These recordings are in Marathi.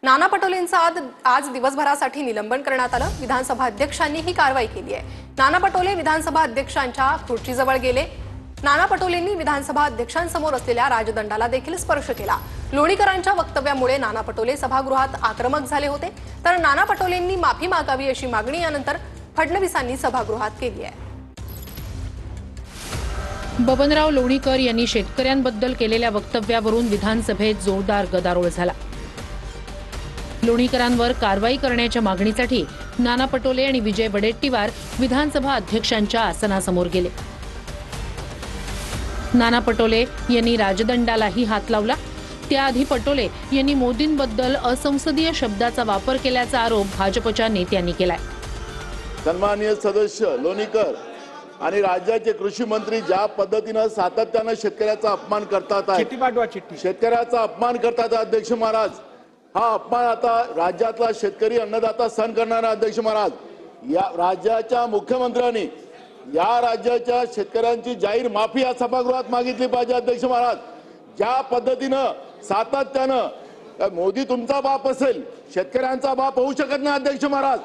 नाना पटोलेंचं आज दिवसभरासाठी निलंबन करण्यात आलं। विधानसभा अध्यक्षांनी ही कारवाई केली आहे। नाना पटोले विधानसभा अध्यक्षांच्या खुर्चीजवळ गेले। नाना पटोलेंनी विधानसभा अध्यक्षांसमोर असलेल्या राजदंडाला देखील स्पर्श केला। लोणीकरांच्या वक्तव्यामुळे नाना पटोले सभागृहात आक्रमक झाले होते, तर नाना पटोलेंनी माफी मागावी अशी मागणी यानंतर फडणवीसांनी सभागृहात केली आहे। बबनराव लोणीकर यांनी शेतकऱ्यांबद्दल केलेल्या वक्तव्यावरून विधानसभेत जोरदार गदारोळ झाला। लोणीकरांवर कारवाई करण्याच्या मागणीसाठी नाना पटोले आणि विजय वडेट्टीवार विधानसभा अध्यक्षांच्या आसनासमोर गेले। नाना पटोले यांनी राजदंडालाही हात लावला। त्याआधी पटोले यांनी मोदींबद्दल असंसदीय शब्दाचा वापर केल्याचा आरोप भाजपच्या नेत्यांनी केलाय। सन्माननीय सदस्य लोणीकर आणि राज्याचे कृषी मंत्री ज्या पद्धतीने सातत्याने शेतकऱ्याचा अपमान करतात, शेतकऱ्याचा अपमान करतात अध्यक्ष महाराज, हा अपमान आता राज्यातला शेतकरी अन्नदाता सहन करणारा अध्यक्ष महाराज, या राज्याच्या मुख्यमंत्र्यांनी या राज्याच्या शेतकऱ्यांची जाहीर माफी या सभागृहात मागितली पाहिजे अध्यक्ष महाराज। ज्या पद्धतीनं सातत्यानं मोदी तुमचा बाप असेल, शेतकऱ्यांचा बाप होऊ शकत नाही अध्यक्ष महाराज,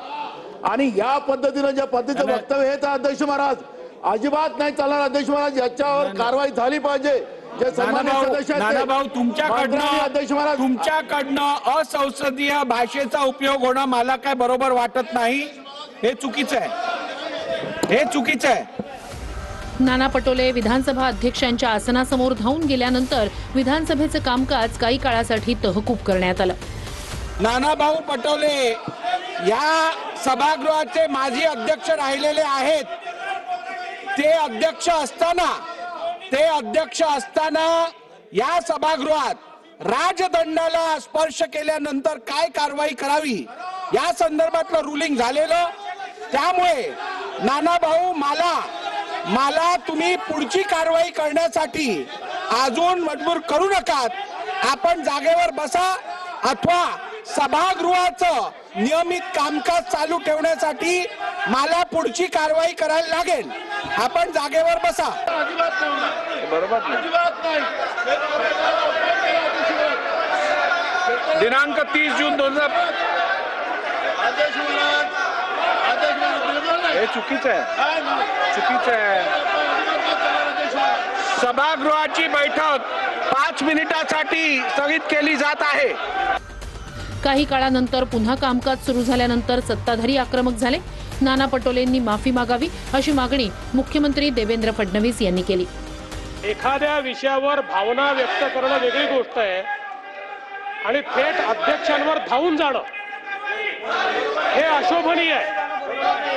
आणि या पद्धतीनं ज्या पद्धतीचं वक्तव्य हे अध्यक्ष महाराज अजिबात नाही चालणार अध्यक्ष महाराज। याच्यावर कारवाई झाली पाहिजे। नानाभाऊ, तुमच्याकडनं असंसदीय भाषेचा उपयोग होणं मला काय बरोबर वाटत नाही। हे चुकीचं आहे, हे चुकीचं आहे। नाना पटोले विधानसभा अध्यक्षांच्या आसनासमोर धावून गेल्यानंतर विधानसभेचं कामकाज काही काळासाठी तहकूब करण्यात आलं। नानाभाऊ पटोले या सभागृहाचे माजी अध्यक्ष राहिलेले आहेत। ते अध्यक्ष असताना या सभागृहात राजदंडाला स्पर्श केल्यानंतर काय कारवाई करावी या संदर्भातलं रुलिंग झालेलं। त्यामुळे नानाभाऊ मला तुम्ही पुढची कारवाई करण्यासाठी अजून मजबूर करू नका। आपण जागेवर बसा अथवा सभागृहाचं नियमित कामकाज चालू ठेवण्यासाठी मला पुढची कारवाई करायला लागेल। आपण जागेवर बसा। बरोबर दिनांक 30 जून 2000 हे चुकीचं आहे। सभागृहाची बैठक 5 मिनिटांसाठी स्थगित केली जात आहे। काही काळानंतर पुन्हा कामकाज सुरू झाल्यानंतर सत्ताधारी आक्रमक झाले। नाना पटोलेंनी माफी मागावी अशी मागणी मुख्यमंत्री देवेंद्र फडणवीस यांनी केली। एखाद्या विषयावर भावना व्यक्त करणं वेगळी गोष्ट आहे आणि थेट अध्यक्षांवर धावून जाणं हे अशोभनीय आहे।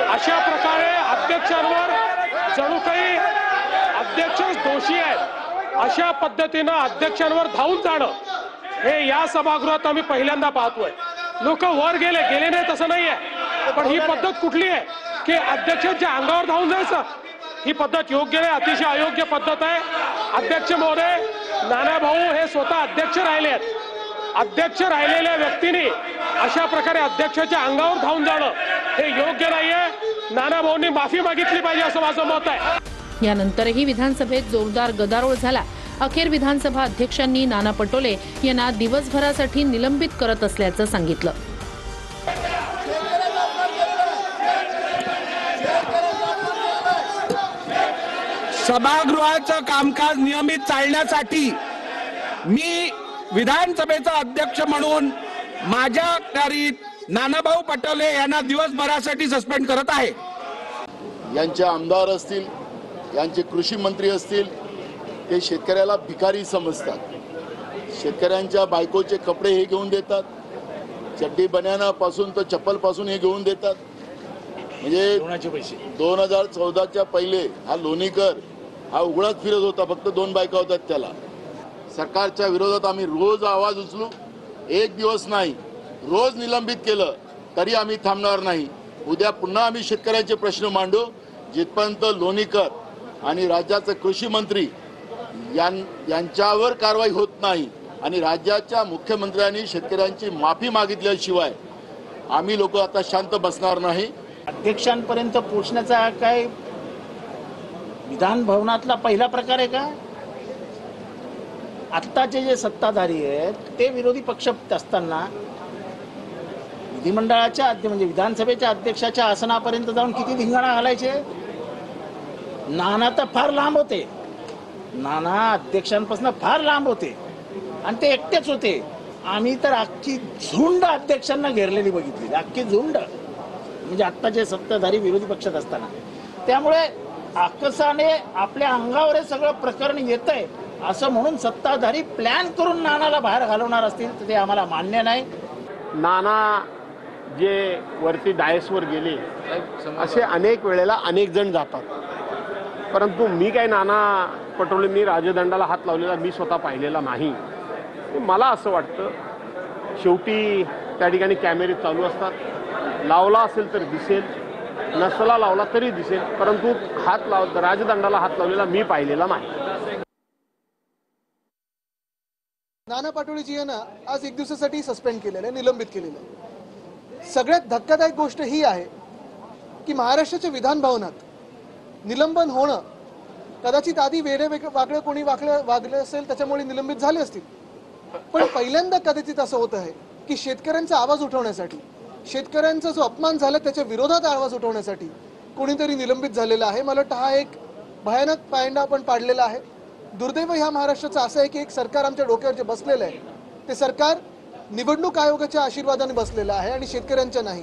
अशा प्रकारे अध्यक्षांवर जणू काही अध्यक्षच दोषी आहेत अशा पद्धतीनं अध्यक्षांवर धावून जाणं हे या सभागृहात आम्ही पहिल्यांदा पाहतोय। लोक वर गेले नाही तसं नाहीये, पण ही पद्धत कुठली आहे की अध्यक्षांच्या अंगावर धावून जायचं? ही पद्धत योग्य नाही, अतिशय अयोग्य पद्धत आहे। अध्यक्ष महोदय, नानाभाऊ हे स्वतः अध्यक्ष राहिले आहेत। अध्यक्ष राहिलेल्या व्यक्तीने अशा प्रकारे अध्यक्षाच्या अंगावर धावून जाणं हे योग्य नाहीये। नानाभाऊंनी माफी मागितली पाहिजे असं माझं मत आहे। यानंतरही विधानसभेत जोरदार गदारोळ झाला। अखेर विधानसभा अध्यक्षांनी नाना पटोले यांना दिवसभरासाठी निलंबित करत असल्याचं सांगितलं। सभागृहाचं कामकाज नियमित चालण्यासाठी मी विधानसभेचा अध्यक्ष म्हणून माझ्या अखत्यारीत नानाभाऊ पटोले यांना दिवसभरासाठी सस्पेंड करत आहे। यांचे आमदार असतील, यांचे कृषी मंत्री असतील, ते शेतकऱ्याला भिकारी समजतात। शेतकऱ्यांच्या बायकोचे कपडे हे घेऊन देतात, चड्डी बन्यानापासून तर चप्पलपासून हे घेऊन देतात। म्हणजे 2014च्या पहिले हा लोणीकर हा उघडाच फिरत होता, फक्त 2 बायका होतात त्याला। सरकारच्या विरोधात आम्ही रोज आवाज उचलू, एक दिवस नाही, रोज निलंबित केलं तरी आम्ही थांबणार नाही। उद्या पुन्हा आम्ही शेतकऱ्यांचे प्रश्न मांडू जिथपर्यंत लोणीकर आणि राज्याचे कृषी मंत्री यांच्यावर कारवाई होत नाही आणि राज्याच्या मुख्यमंत्र्यांनी शेतकऱ्यांची माफी मागितल्याशिवाय आम्ही लोक आता शांत बसणार नाही। अध्यक्षांपर्यंत पोहोचण्याचा काय विधान भवनातला पहिला प्रकार आहे का? आत्ताचे जे सत्ताधारी आहेत ते विरोधी पक्ष असताना विधिमंडळाच्या म्हणजे विधानसभेच्या अध्यक्षाच्या आसनापर्यंत जाऊन किती धिंगाणा घालायचे. नाना तर फार लांब होते, नाना अध्यक्षांपासून फार लांब होते आणि ते एकटेच होते. आम्ही तर अख्खी झुंड अध्यक्षांना घेरलेली बघितली, अख्खी झुंड, म्हणजे आत्ताचे सत्ताधारी विरोधी पक्षात असताना. त्यामुळे आकसाने आपल्या अंगावर हे सगळं प्रकरण येतंय असं म्हणून सत्ताधारी प्लॅन करून नानाला बाहेर घालवणार असतील तर ते आम्हाला मान्य नाही. नाना जे वरती डायसवर गेले असे अनेक वेळेला अनेक जण जातात, परंतु मी काय नाना पटोलेंनी राजदंडाला हात लावलेला मी स्वतः पाहिलेला नाही. मला असं वाटतं शेवटी त्या ठिकाणी कॅमेरे चालू असतात, लावला असेल तर दिसेल, नसला लावला तरी दिसेल, परंतु राजदंडाला हात लावलेला मी पाहिलेला नाही. नाना पटोलेजी यांना आज एक दिवसासाठी सस्पेंड केलेलं आहे, निलंबित केलेलं आहे. सगळ्यात धक्कादायक गोष्ट ही आहे की महाराष्ट्राच्या विधान भवनात निलंबन होणं, कदाचित आधी वाकडं कोणी वागलं असेल त्याच्यामुळे निलंबित झाले असतील, पण पहिल्यांदा कदाचित असं होत आहे की शेतकऱ्यांचा आवाज उठवण्यासाठी, शेतकऱ्यांचा जो अपमान झाला त्याच्या विरोधात आवाज उठवण्यासाठी कोणीतरी निलंबित झालेला आहे. मला वाटतं हा एक भयानक पायंडा आपण पाडलेला आहे. दुर्दैव ह्या महाराष्ट्राचं असं आहे की एक सरकार आमच्या डोक्यावर जे बसलेलं आहे ते सरकार निवडणूक आयोगाच्या आशीर्वादाने बसलेलं आहे आणि शेतकऱ्यांच्या नाही.